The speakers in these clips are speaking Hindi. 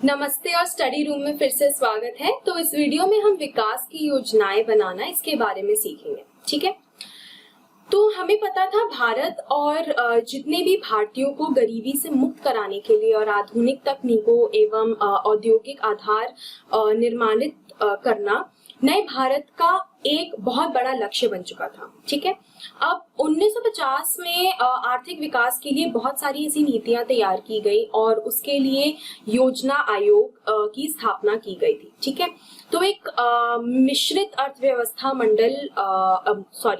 नमस्ते और स्टडी रूम में फिर से स्वागत है। तो इस वीडियो में हम विकास की योजनाएं बनाना इसके बारे में सीखेंगे। ठीक है, तो हमें पता था भारत और जितने भी भारतीयों को गरीबी से मुक्त कराने के लिए और आधुनिक तकनीकों एवं औद्योगिक आधार निर्माणित करना नए भारत का एक बहुत बड़ा लक्ष्य बन चुका था। ठीक है, अब 1950 में आर्थिक विकास के लिए बहुत सारी ऐसी नीतियां तैयार की गई और उसके लिए योजना आयोग की स्थापना की गई थी। ठीक है, तो एक मिश्रित अर्थव्यवस्था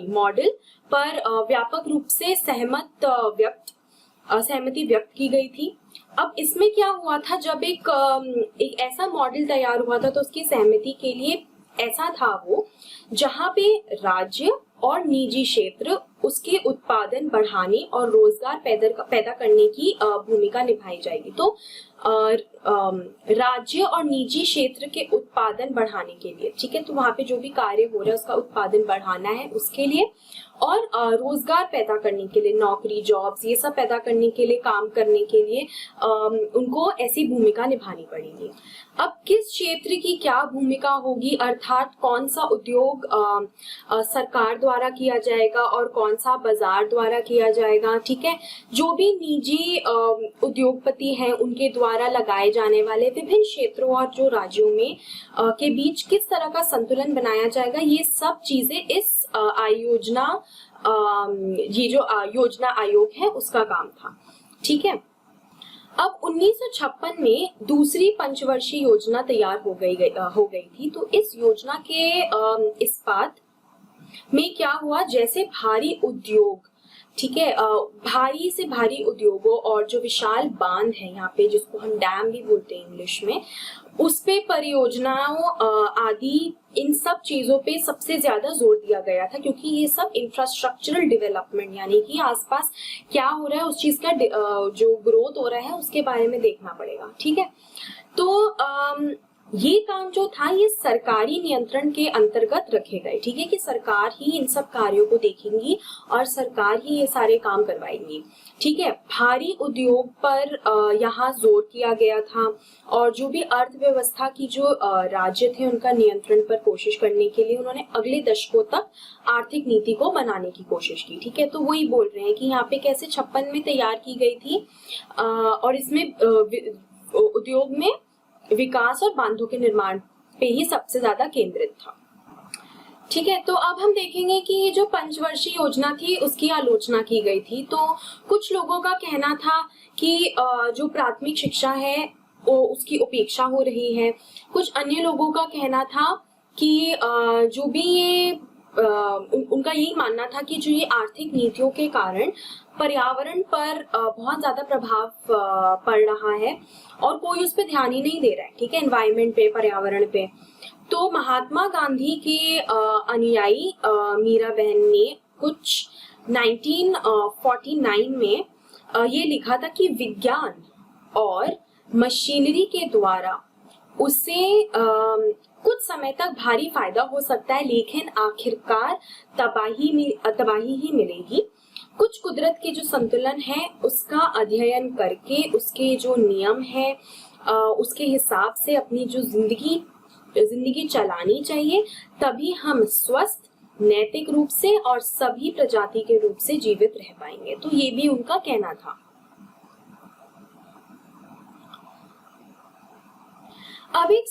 मॉडल पर व्यापक रूप से सहमति व्यक्त की गई थी। अब इसमें क्या हुआ था, जब एक ऐसा मॉडल तैयार हुआ था तो उसकी सहमति के लिए ऐसा था वो जहां पे राज्य और निजी क्षेत्र उसके उत्पादन बढ़ाने और रोजगार पैदा करने की भूमिका निभाई जाएगी। तो राज्य और निजी क्षेत्र के उत्पादन बढ़ाने के लिए, ठीक है, तो वहां पे जो भी कार्य हो रहा है उसका उत्पादन बढ़ाना है उसके लिए, और रोजगार पैदा करने के लिए, नौकरी, जॉब्स, ये सब पैदा करने के लिए, काम करने के लिए उनको ऐसी भूमिका निभानी पड़ेगी। अब किस क्षेत्र की क्या भूमिका होगी, अर्थात कौन सा उद्योग सरकार द्वारा किया जाएगा और कौन सा बाजार द्वारा किया जाएगा। ठीक है, जो भी निजी उद्योगपति हैं उनके द्वारा लगाए जाने वाले विभिन्न क्षेत्रों और जो राज्यों में के बीच किस तरह का संतुलन बनाया जाएगा, ये सब चीजें इस योजना आयोग है उसका काम था। ठीक है, अब 1956 में दूसरी पंचवर्षीय योजना तैयार हो गई थी। तो इस योजना के इस्पात में क्या हुआ, जैसे भारी उद्योग, ठीक है, भारी से भारी उद्योगों और जो विशाल बांध है यहाँ पे, जिसको हम डैम भी बोलते हैं इंग्लिश में, उस पे परियोजनाओं आदि, इन सब चीजों पे सबसे ज्यादा जोर दिया गया था, क्योंकि ये सब इंफ्रास्ट्रक्चरल डेवलपमेंट, यानी कि आसपास क्या हो रहा है उस चीज का जो ग्रोथ हो रहा है उसके बारे में देखना पड़ेगा। ठीक है, तो ये काम जो था ये सरकारी नियंत्रण के अंतर्गत रखे गए। ठीक है, कि सरकार ही इन सब कार्यों को देखेंगी और सरकार ही ये सारे काम करवाएंगी। ठीक है, भारी उद्योग पर यहाँ जोर किया गया था, और जो भी अर्थव्यवस्था की जो राज्य थे उनका नियंत्रण पर कोशिश करने के लिए उन्होंने अगले दशकों तक आर्थिक नीति को बनाने की कोशिश की। ठीक है, तो वही बोल रहे हैं कि यहाँ पे कैसे 56 में तैयार की गई थी और इसमें उद्योग में विकास और बांधों के निर्माण पे ही सबसे ज्यादा केंद्रित था। ठीक है, तो अब हम देखेंगे कि ये जो पंचवर्षीय योजना थी उसकी आलोचना की गई थी। तो कुछ लोगों का कहना था कि जो प्राथमिक शिक्षा है वो उसकी उपेक्षा हो रही है। कुछ अन्य लोगों का कहना था कि जो भी ये उनका यही मानना था कि जो ये आर्थिक नीतियों के कारण पर्यावरण पर बहुत ज्यादा प्रभाव पड़ रहा है और कोई उस पर ध्यान ही नहीं दे रहा है। ठीक है, एनवायरनमेंट पे, पर्यावरण पे। तो महात्मा गांधी के अनुयायी मीरा बहन ने कुछ 1949 में ये लिखा था कि विज्ञान और मशीनरी के द्वारा उसे कुछ समय तक भारी फायदा हो सकता है, लेकिन आखिरकार तबाही ही मिलेगी। कुछ कुदरत के जो संतुलन है उसका अध्ययन करके उसके जो नियम है उसके हिसाब से अपनी जो जिंदगी चलानी चाहिए, तभी हम स्वस्थ, नैतिक रूप से और सभी प्रजाति के रूप से जीवित रह पाएंगे। तो ये भी उनका कहना था। अब एक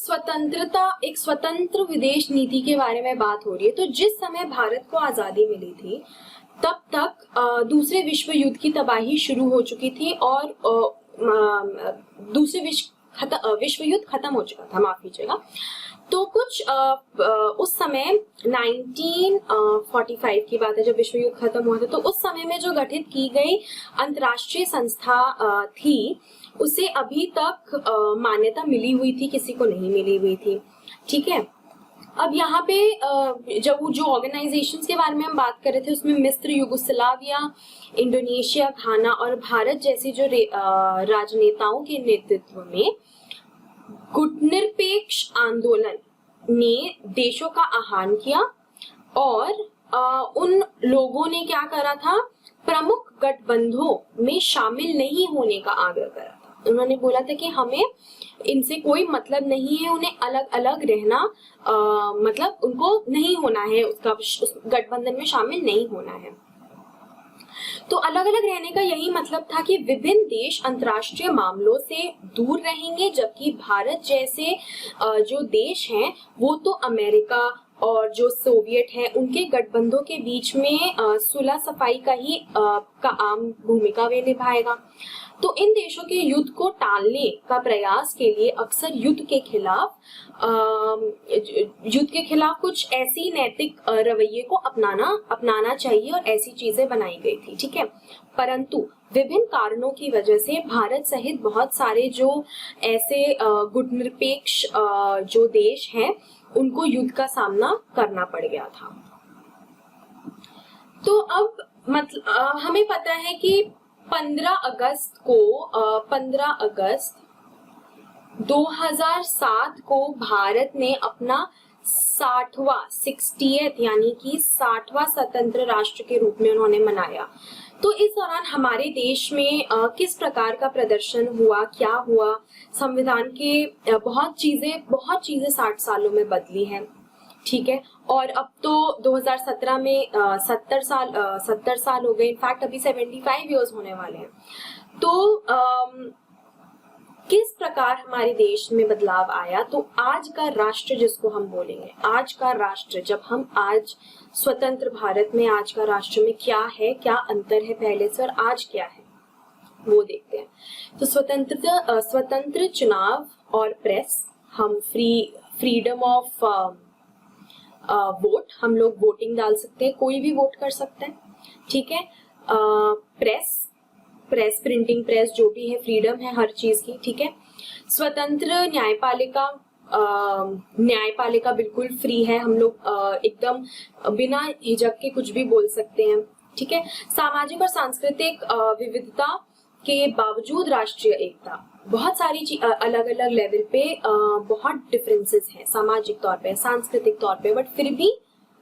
स्वतंत्र विदेश नीति के बारे में बात हो रही है। तो जिस समय भारत को आजादी मिली थी तब तक दूसरे विश्व युद्ध की तबाही शुरू हो चुकी थी और दूसरे विश्व युद्ध खत्म हो चुका था, माफ कीजिएगा। तो कुछ उस समय 1945 की बात है जब विश्व युद्ध खत्म हुआ था। तो उस समय में जो गठित की गई अंतर्राष्ट्रीय संस्था थी उसे अभी तक मान्यता मिली हुई थी, किसी को नहीं मिली हुई थी। ठीक है, अब यहाँ पे जब जो ऑर्गेनाइजेशंस के बारे में हम बात कर रहे थे उसमें मिस्र, युगोस्लाविया, इंडोनेशिया, घाना और भारत जैसे जो राजनेताओं के नेतृत्व में गुटनिरपेक्ष आंदोलन ने देशों का आह्वान किया और उन लोगों ने क्या करा था, प्रमुख गठबंधों में शामिल नहीं होने का आग्रह करा था। उन्होंने बोला था कि हमें इनसे कोई मतलब नहीं है, उन्हें अलग अलग रहना मतलब उनको नहीं होना है, उसका उस गठबंधन में शामिल नहीं होना है। तो अलग अलग रहने का यही मतलब था कि विभिन्न देश अंतर्राष्ट्रीय मामलों से दूर रहेंगे, जबकि भारत जैसे जो देश हैं वो तो अमेरिका और जो सोवियत है उनके गठबंधों के बीच में सुलह सफाई का आम भूमिका वे निभाएगा। तो इन देशों के युद्ध को टालने का प्रयास के लिए अक्सर युद्ध के खिलाफ कुछ ऐसी नैतिक रवैये को अपनाना चाहिए और ऐसी चीजें बनाई गई थी, ठीक है। परंतु विभिन्न कारणों की वजह से भारत सहित बहुत सारे जो ऐसे गुटनिरपेक्ष जो देश हैं उनको युद्ध का सामना करना पड़ गया था। तो अब हमें पता है कि 15 अगस्त 2007 को भारत ने अपना 60th यानी कि 60वां स्वतंत्र राष्ट्र के रूप में उन्होंने मनाया। तो इस दौरान हमारे देश में किस प्रकार का प्रदर्शन हुआ, क्या हुआ, संविधान के बहुत चीजें 60 सालों में बदली हैं, ठीक है। और अब तो 2017 में 70 साल हो गए, इनफैक्ट अभी 75 इयर्स होने वाले हैं। तो किस प्रकार हमारे देश में बदलाव आया, तो आज का राष्ट्र जिसको हम बोलेंगे, आज का राष्ट्र, जब हम आज स्वतंत्र भारत में आज का राष्ट्र में क्या है, क्या अंतर है पहले से और आज क्या है, वो देखते हैं। तो स्वतंत्र चुनाव और प्रेस, हम फ्रीडम ऑफ वोट, हम लोग वोटिंग डाल सकते हैं, कोई भी वोट कर सकते हैं, ठीक है। प्रेस प्रिंटिंग प्रेस जो भी है, फ्रीडम है हर चीज की, ठीक है। स्वतंत्र न्यायपालिका बिल्कुल फ्री है, हम लोग एकदम बिना हिचक के कुछ भी बोल सकते हैं, ठीक है। सामाजिक और सांस्कृतिक विविधता के बावजूद राष्ट्रीय एकता, बहुत सारी अलग अलग लेवल पे बहुत डिफरेंसेस हैं, सामाजिक तौर पे, सांस्कृतिक तौर पे, बट फिर भी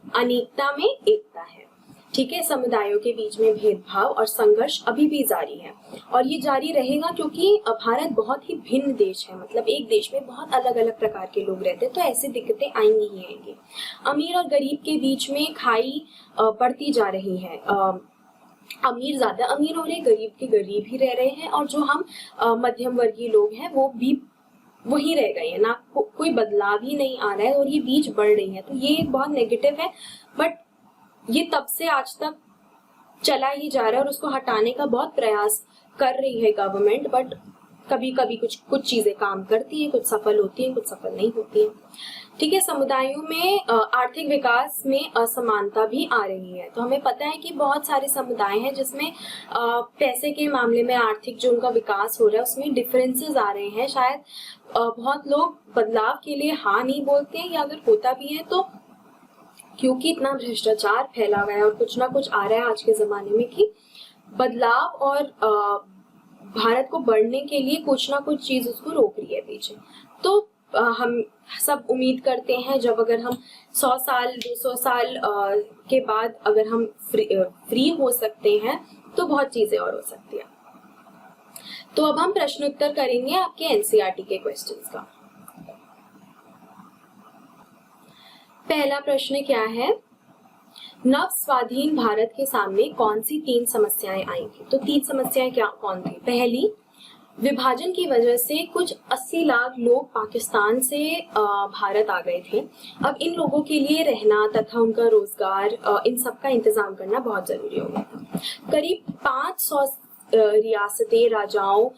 अनेकता में एकता है, ठीक है। समुदायों के बीच में भेदभाव और संघर्ष अभी भी जारी है और ये जारी रहेगा क्योंकि भारत बहुत ही भिन्न देश है, मतलब एक देश में बहुत अलग अलग प्रकार के लोग रहते हैं, तो ऐसी दिक्कतें आएंगी ही आएंगी। अमीर और गरीब के बीच में खाई बढ़ती जा रही है, अमीर ज्यादा अमीर हो रहे, गरीब के गरीब ही रह रहे हैं, और जो हम मध्यम वर्गीय लोग हैं वो भी वही रह गए हैं, ना कोई बदलाव ही नहीं आ रहा है और ये बीच बढ़ रही है। तो ये एक बहुत नेगेटिव है, बट ये तब से आज तक चला ही जा रहा है और उसको हटाने का बहुत प्रयास कर रही है गवर्नमेंट, बट कभी कभी कुछ चीजें काम करती है, कुछ सफल होती है, कुछ सफल नहीं होती है, ठीक है। समुदायों में आर्थिक विकास में असमानता भी आ रही है। तो हमें पता है कि बहुत सारे समुदाय हैं जिसमें पैसे के मामले में आर्थिक जो उनका विकास हो रहा है उसमें डिफरेंसेस आ रहे हैं। शायद बहुत लोग बदलाव के लिए हाँ नहीं बोलते हैं, या अगर होता भी है तो क्योंकि इतना भ्रष्टाचार फैला हुआ है और कुछ ना कुछ आ रहा है आज के जमाने में कि बदलाव और भारत को बढ़ने के लिए कुछ ना कुछ चीज उसको रोक रही है पीछे। तो हम सब उम्मीद करते हैं जब अगर हम 100 साल 200 साल के बाद अगर हम फ्री हो सकते हैं तो बहुत चीजें और हो सकती है। तो अब हम प्रश्न उत्तर करेंगे आपके एनसीईआरटी के क्वेश्चंस का। पहला प्रश्न क्या है, नव स्वाधीन भारत के सामने कौन सी 3 समस्याएं आई थी? तो 3 समस्याएं कौन थी? पहली, विभाजन की वजह से कुछ 80 लाख लोग पाकिस्तान से भारत आ गए थे। अब इन लोगों के लिए रहना तथा उनका रोजगार इन सब का इंतजाम करना बहुत जरूरी हो गया था। करीब 500 रियासतें, राजाओं,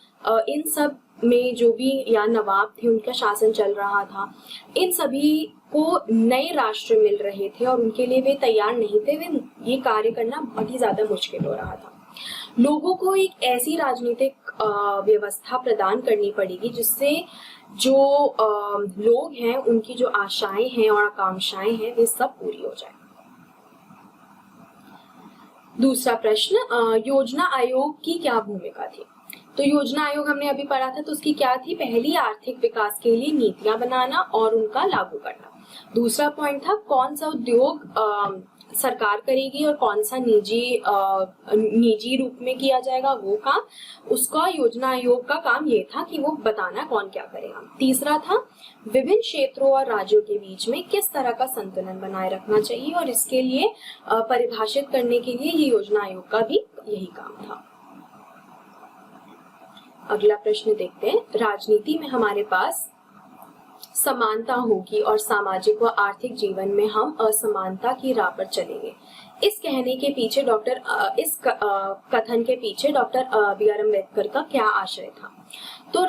इन सब में जो भी या नवाब थे उनका शासन चल रहा था, इन सभी को नए राष्ट्र मिल रहे थे और उनके लिए वे तैयार नहीं थे, वे ये कार्य करना बहुत ही ज्यादा मुश्किल हो रहा था। लोगों को एक ऐसी राजनीतिक व्यवस्था प्रदान करनी पड़ेगी जिससे जो लोग हैं उनकी जो आशाएं हैं और आकांक्षाएं हैं वे सब पूरी हो जाए। दूसरा प्रश्न, योजना आयोग की क्या भूमिका थी? तो योजना आयोग हमने अभी पढ़ा था, तो उसकी क्या थी? पहली, आर्थिक विकास के लिए नीतियां बनाना और उनका लागू करना। दूसरा पॉइंट था, कौन सा उद्योग सरकार करेगी और कौन सा निजी रूप में किया जाएगा वो काम, उसका योजना आयोग का काम ये था कि वो बताना कौन क्या करेगा। तीसरा था विभिन्न क्षेत्रों और राज्यों के बीच में किस तरह का संतुलन बनाए रखना चाहिए, और इसके लिए परिभाषित करने के लिए ये योजना आयोग का भी यही काम था। अगला प्रश्न देखते हैं। राजनीति में हमारे पास समानता होगी और सामाजिक व आर्थिक जीवन में हम असमानता की राह पर चलेंगे। इस कहने के पीछे कथन के पीछे डॉक्टर बी.आर. अम्बेडकर का क्या आशय था? तो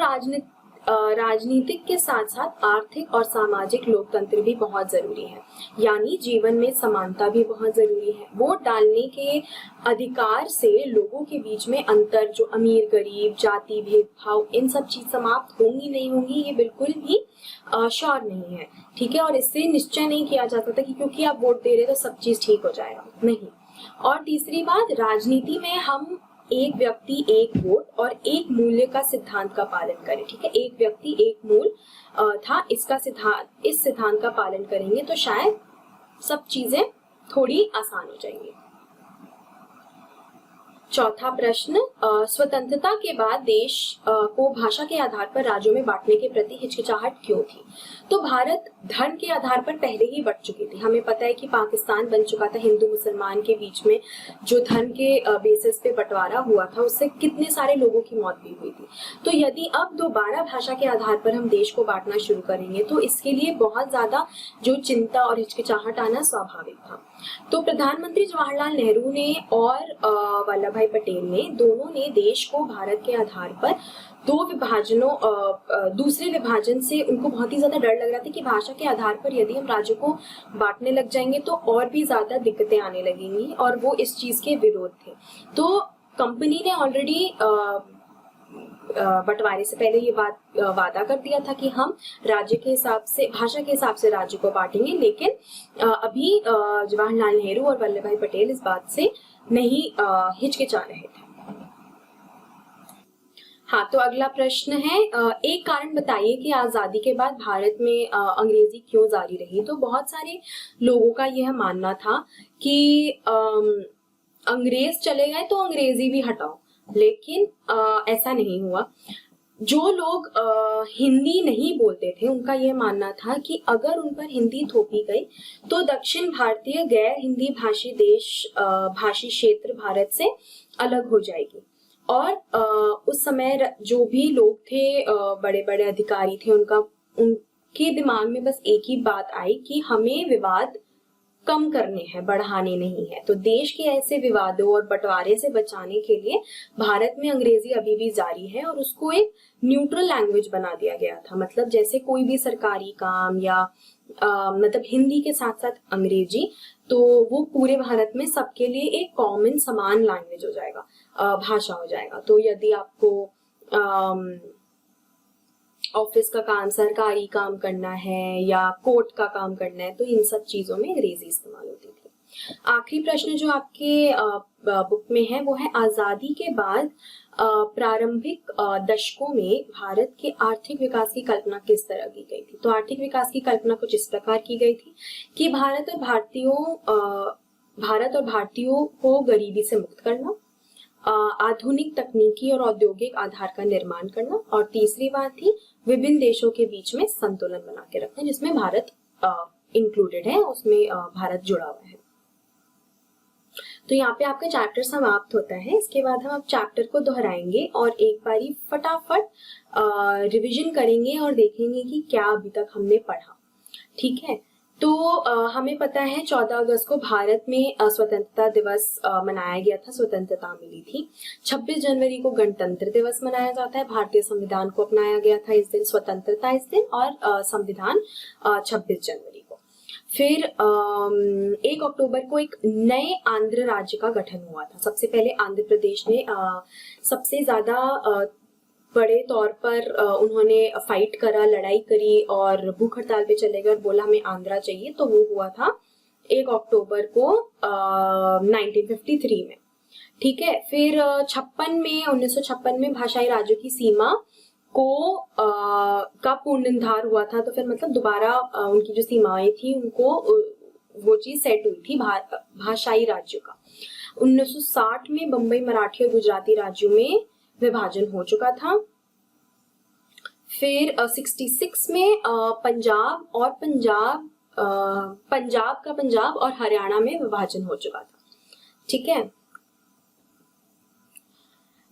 राजनीतिक के साथ साथ आर्थिक और सामाजिक लोकतंत्र भी बहुत जरूरी है, यानी जीवन में समानता भी बहुत जरूरी है। वोट डालने के अधिकार से लोगों के बीच में अंतर, जो अमीर गरीब, जाति भेदभाव, इन सब चीज समाप्त होंगी नहीं होंगी, ये बिल्कुल भी श्योर नहीं है। ठीक है, और इससे निश्चय नहीं किया जा सकता कि क्योंकि आप वोट दे रहे तो सब चीज ठीक हो जाएगा, नहीं। और तीसरी बात, राजनीति में हम एक व्यक्ति एक वोट और एक मूल्य का सिद्धांत का पालन करें। ठीक है, एक व्यक्ति एक मूल था, इस सिद्धांत का पालन करेंगे तो शायद सब चीजें थोड़ी आसान हो जाएंगी। चौथा प्रश्न, स्वतंत्रता के बाद देश को भाषा के आधार पर राज्यों में बांटने के प्रति हिचकिचाहट क्यों थी? तो भारत धर्म के आधार पर पहले ही बंट चुकी थी। हमें पता है कि पाकिस्तान बन चुका था, हिंदू मुसलमान के बीच में जो धर्म के बेसिस पे बंटवारा हुआ था उससे कितने सारे लोगों की मौत भी हुई थी। तो यदि अब दोबारा भाषा के आधार पर हम देश को बांटना शुरू करेंगे तो इसके लिए बहुत ज्यादा जो चिंता और हिचकिचाहट आना स्वाभाविक था। तो प्रधानमंत्री जवाहरलाल नेहरू ने और वल्लभ भाई पटेल ने, दोनों ने देश को भारत के आधार पर दूसरे विभाजन से उनको बहुत ही ज्यादा डर लग रहा था कि भाषा के आधार पर यदि हम राज्यों को बांटने लग जाएंगे तो और भी ज्यादा दिक्कतें आने लगेंगी, और वो इस चीज के विरोध थे। तो कंपनी ने ऑलरेडी बंटवारे से पहले ये वादा कर दिया था कि हम राज्य के हिसाब से, भाषा के हिसाब से राज्य को बांटेंगे, लेकिन अभी जवाहरलाल नेहरू और वल्लभ भाई पटेल इस बात से नहीं हिचकिचा रहे थे। हाँ, तो अगला प्रश्न है, एक कारण बताइए कि आजादी के बाद भारत में अंग्रेजी क्यों जारी रही? तो बहुत सारे लोगों का यह मानना था कि अंग्रेज चले गए तो अंग्रेजी भी हटाओ, लेकिन ऐसा नहीं हुआ। जो लोग हिंदी नहीं बोलते थे उनका यह मानना था कि अगर उन पर हिंदी थोपी गई तो दक्षिण भारतीय गैर हिंदी भाषी क्षेत्र भारत से अलग हो जाएगी। और उस समय जो भी लोग थे, बड़े बड़े अधिकारी थे, उनके दिमाग में बस एक ही बात आई कि हमें विवाद कम करने हैं, बढ़ाने नहीं है। तो देश के ऐसे विवादों और बंटवारे से बचाने के लिए भारत में अंग्रेजी अभी भी जारी है और उसको एक न्यूट्रल लैंग्वेज बना दिया गया था। मतलब जैसे कोई भी सरकारी काम या मतलब हिंदी के साथ साथ अंग्रेजी, तो वो पूरे भारत में सबके लिए एक कॉमन समान लैंग्वेज हो जाएगा, भाषा हो जाएगा। तो यदि आपको ऑफिस का काम, सरकारी काम करना है या कोर्ट का काम करना है तो इन सब चीजों में अंग्रेजी इस्तेमाल होती थी। आखिरी प्रश्न जो आपके बुक में है वो है, आजादी के बाद प्रारंभिक दशकों में भारत के आर्थिक विकास की कल्पना किस तरह की गई थी? तो आर्थिक विकास की कल्पना कुछ इस प्रकार की गई थी कि भारत और भारतीयों को गरीबी से मुक्त करना, आधुनिक तकनीकी और औद्योगिक आधार का निर्माण करना, और तीसरी बात थी विभिन्न देशों के बीच में संतुलन बना के रखना, जिसमें भारत इंक्लूडेड है, उसमें भारत जुड़ा हुआ है। तो यहाँ पे आपका चैप्टर समाप्त होता है। इसके बाद हम अब चैप्टर को दोहराएंगे और एक बारी फटाफट रिवीजन करेंगे और देखेंगे कि क्या अभी तक हमने पढ़ा। ठीक है, तो हमें पता है 14 अगस्त को भारत में स्वतंत्रता दिवस मनाया गया था, स्वतंत्रता मिली थी। 26 जनवरी को गणतंत्र दिवस मनाया जाता है, भारतीय संविधान को अपनाया गया था इस दिन, स्वतंत्रता इस दिन, और संविधान 26 जनवरी को। फिर 1 अक्टूबर को एक नए आंध्र राज्य का गठन हुआ था। सबसे पहले आंध्र प्रदेश ने सबसे ज्यादा बड़े तौर पर उन्होंने फाइट करा, लड़ाई करी और भूख हड़ताल पे चले गए और बोला हमें आंध्रा चाहिए। तो वो हुआ था 1 अक्टूबर को 1953 में। ठीक है, फिर 1956 में भाषाई राज्यों की सीमा को का पुनर्निर्धारण हुआ था। तो फिर मतलब दोबारा उनकी जो सीमाएं थी उनको वो चीज सेट हुई थी भाषाई राज्यों का। 1960 में बंबई मराठी और गुजराती राज्यों में विभाजन हो चुका था। फिर 66 में पंजाब का पंजाब और हरियाणा में विभाजन हो चुका था। ठीक है।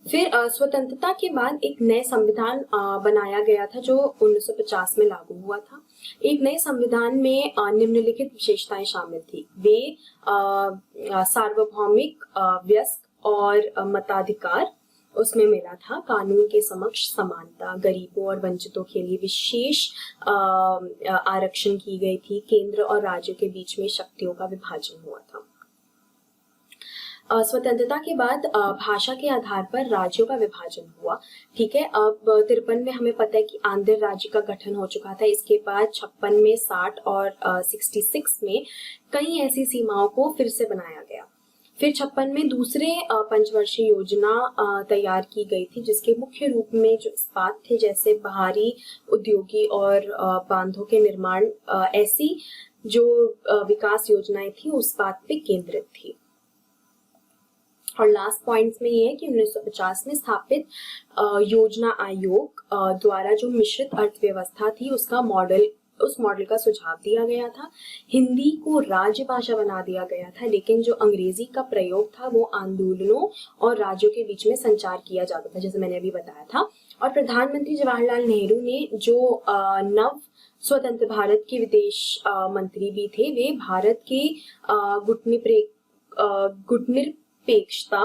फिर स्वतंत्रता के बाद एक नए संविधान बनाया गया था जो 1950 में लागू हुआ था। एक नए संविधान में निम्नलिखित विशेषताएं शामिल थी। वे सार्वभौमिक, वयस्क और मताधिकार उसमें मिला था। कानून के समक्ष समानता, गरीबों और वंचितों के लिए विशेष आरक्षण की गई थी। केंद्र और राज्यों के बीच में शक्तियों का विभाजन हुआ था। स्वतंत्रता के बाद भाषा के आधार पर राज्यों का विभाजन हुआ। ठीक है। अब 53 में हमें पता है कि आंध्र राज्य का गठन हो चुका था। इसके बाद 56 में, 60 और 66 में कई ऐसी सीमाओं को फिर से बनाया गया। फिर 56 में दूसरे पंचवर्षीय योजना तैयार की गई थी, जिसके मुख्य रूप में जो इस्पात थे, जैसे बाहरी उद्योगी और बांधों के निर्माण, ऐसी जो विकास योजनाएं थी उस बात पे केंद्रित थी। और लास्ट पॉइंट्स में ये है कि 1950 में स्थापित योजना आयोग द्वारा जो मिश्रित अर्थव्यवस्था थी उस मॉडल का सुझाव दिया गया था। हिंदी को राज्य भाषा बना दिया गया था, लेकिन जो अंग्रेजी का प्रयोग था वो आंदोलनों और राज्यों के बीच में संचार किया जाता था, जैसे मैंने अभी बताया था। और प्रधानमंत्री जवाहरलाल नेहरू ने जो नव स्वतंत्र भारत के विदेश मंत्री भी थे, वे भारत के गुटनिरपेक्षता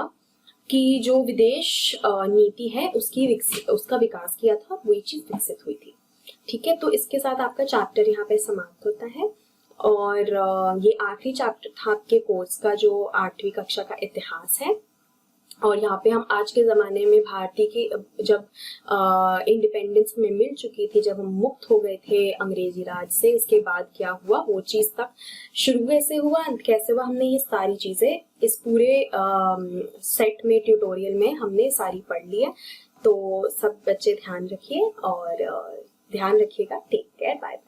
की जो विदेश नीति है उसका विकास किया था। वही चीज विकसित हुई थी। ठीक है। तो इसके साथ आपका चैप्टर यहाँ पे समाप्त होता है। और ये आखिरी चैप्टर था आपके कोर्स का, जो 8वीं कक्षा का इतिहास है। और यहाँ पे हम आज के ज़माने में भारतीय की जब इंडिपेंडेंस में मिल चुकी थी, जब हम मुक्त हो गए थे अंग्रेजी राज से, इसके बाद क्या हुआ वो चीज़ तक शुरू कैसे हुआ, अंत कैसे हुआ, हमने ये सारी चीज़ें इस पूरे सेट में, ट्यूटोरियल में हमने सारी पढ़ ली है। तो सब बच्चे ध्यान रखिए और ध्यान रखिएगा। Take care, bye.